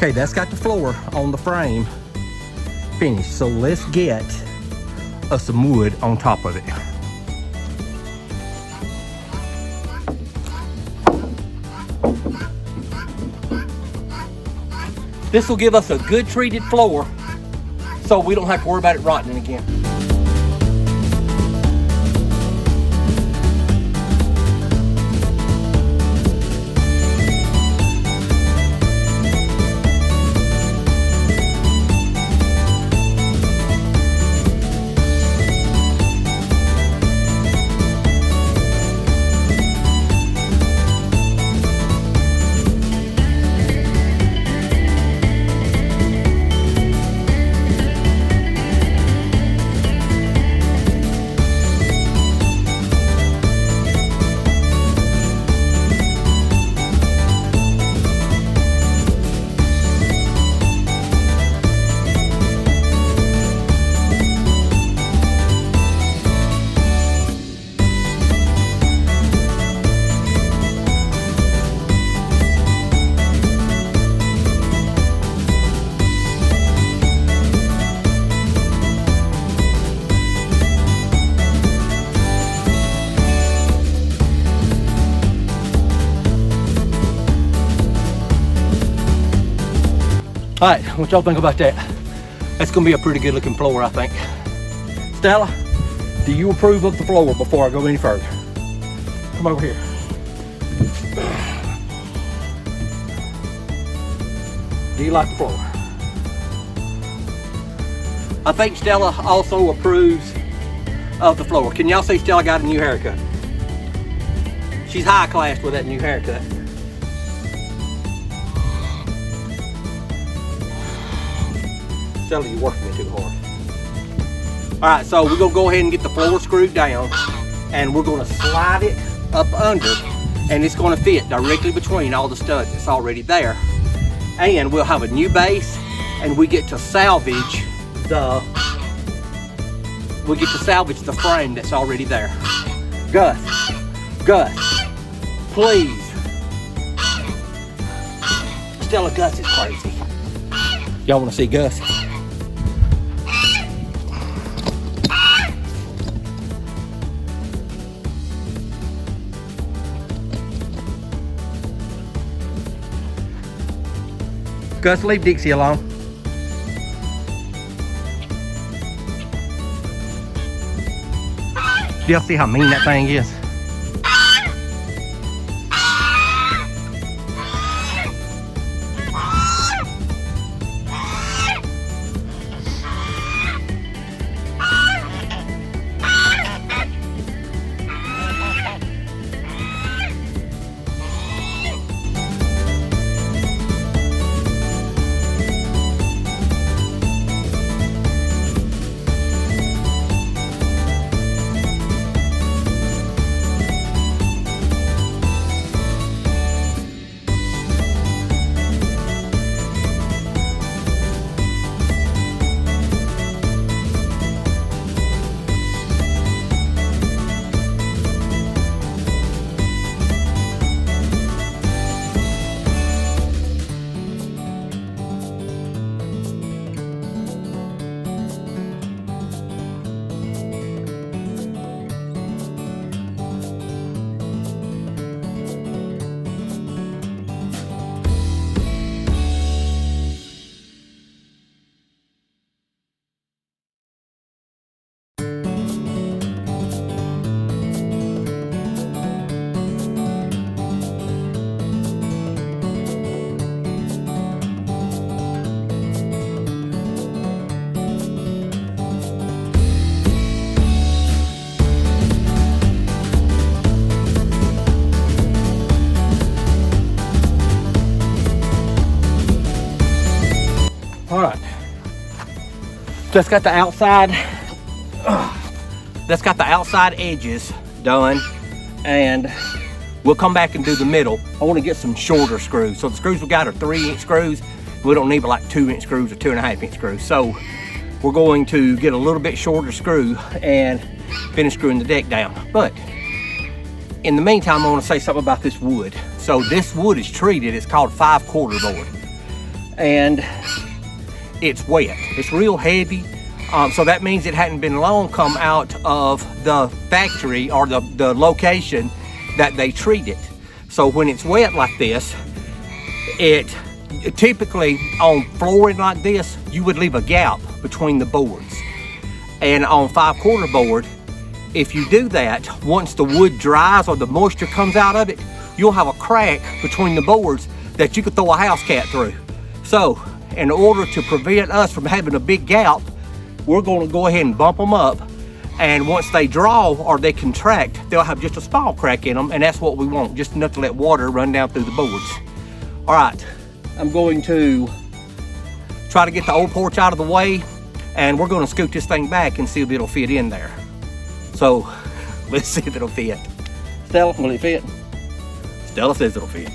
Okay, that's got the floor on the frame finished. So let's get us some wood on top of it. This will give us a good treated floor so we don't have to worry about it rotting again. All right, what y'all think about that? That's gonna be a pretty good looking floor, I think. Stella, do you approve of the floor before I go any further? Come over here. Do you like the floor? I think Stella also approves of the floor. Can y'all see Stella got a new haircut? She's high class with that new haircut. Stella, you're working me too hard. All right, so we're gonna go ahead and get the floor screwed down, and we're gonna slide it up under, and it's gonna fit directly between all the studs that's already there. And we'll have a new base, and we get to salvage the frame that's already there. Gus, please. Stella, Gus is crazy. Y'all wanna see Gus? Gus, leave Dixie alone. Do y'all see how mean that thing is? All right, that's got the outside, edges done, and we'll come back and do the middle. I want to get some shorter screws. So the screws we got are 3-inch screws. We don't need like 2-inch screws or 2.5-inch screws. So we're going to get a little bit shorter screw and finish screwing the deck down. But in the meantime, I want to say something about this wood. So this wood is treated, it's called 5/4 board. and it's wet. It's real heavy. So that means it hadn't been long come out of the factory or the location that they treat it. So when it's wet like this, it typically on flooring like this, you would leave a gap between the boards. And on 5/4 board, if you do that, once the wood dries or the moisture comes out of it, you'll have a crack between the boards that you could throw a house cat through. So in order to prevent us from having a big gap, we're going to go ahead and bump them up, and once they draw or they contract, they'll have just a small crack in them, and that's what we want, just enough to let water run down through the boards. All right, I'm going to try to get the old porch out of the way, and we're going to scoot this thing back and see if it'll fit in there. So let's see if it'll fit. Stella, will it fit? Stella says it'll fit.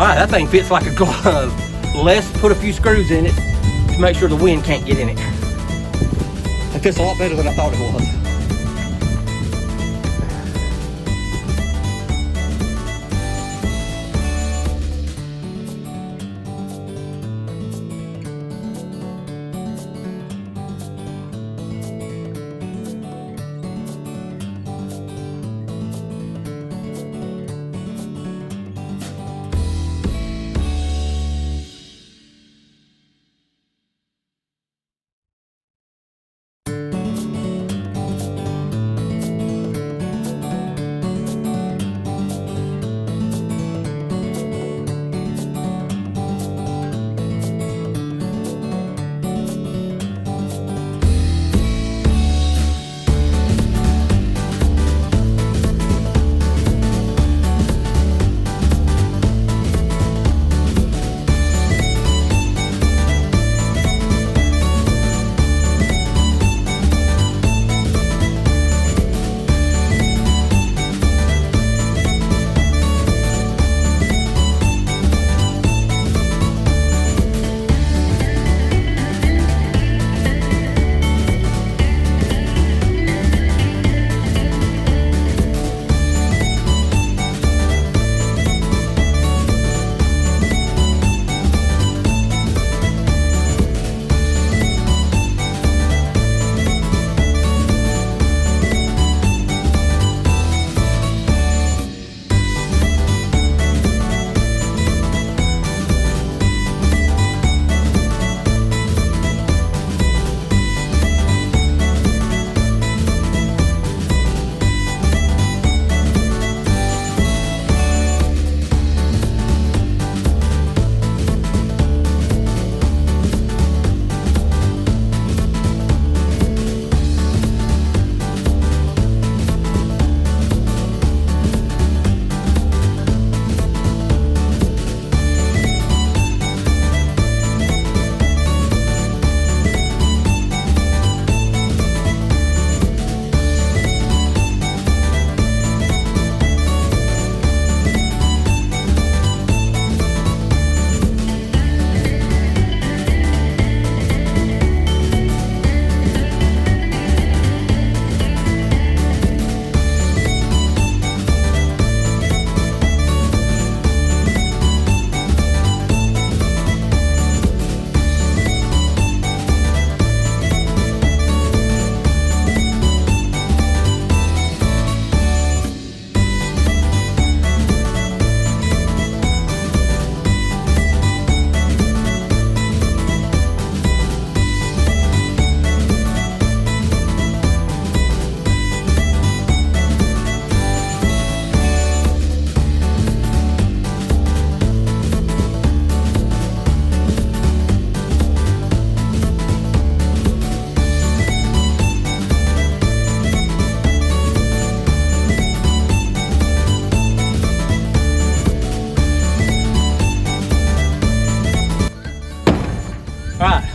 All right, that thing fits like a glove. Let's put a few screws in it to make sure the wind can't get in it. It fits a lot better than I thought it was.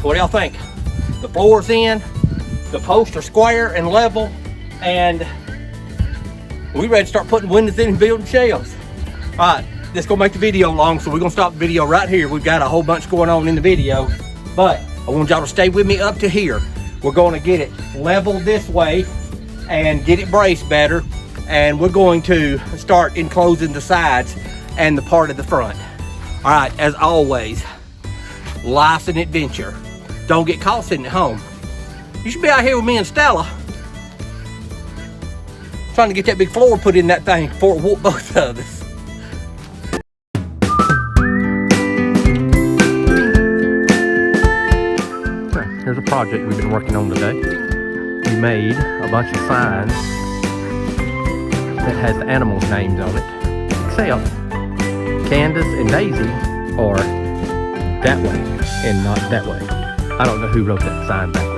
What do y'all think? The floor's in, the posts are square and level, and we ready to start putting windows in and building shelves. All right, this is gonna make the video long, so we're gonna stop the video right here. We've got a whole bunch going on in the video, but I want y'all to stay with me up to here. We're gonna get it leveled this way and get it braced better, and we're going to start enclosing the sides and the part of the front. All right, as always, life's an adventure. Don't get caught sitting at home. You should be out here with me and Stella, trying to get that big floor put in that thing before it whoop both of us. Here's a project we've been working on today. We made a bunch of signs that has the animals' names on it, except Candace and Daisy are that way and not that way. I don't know who wrote that sign backwards.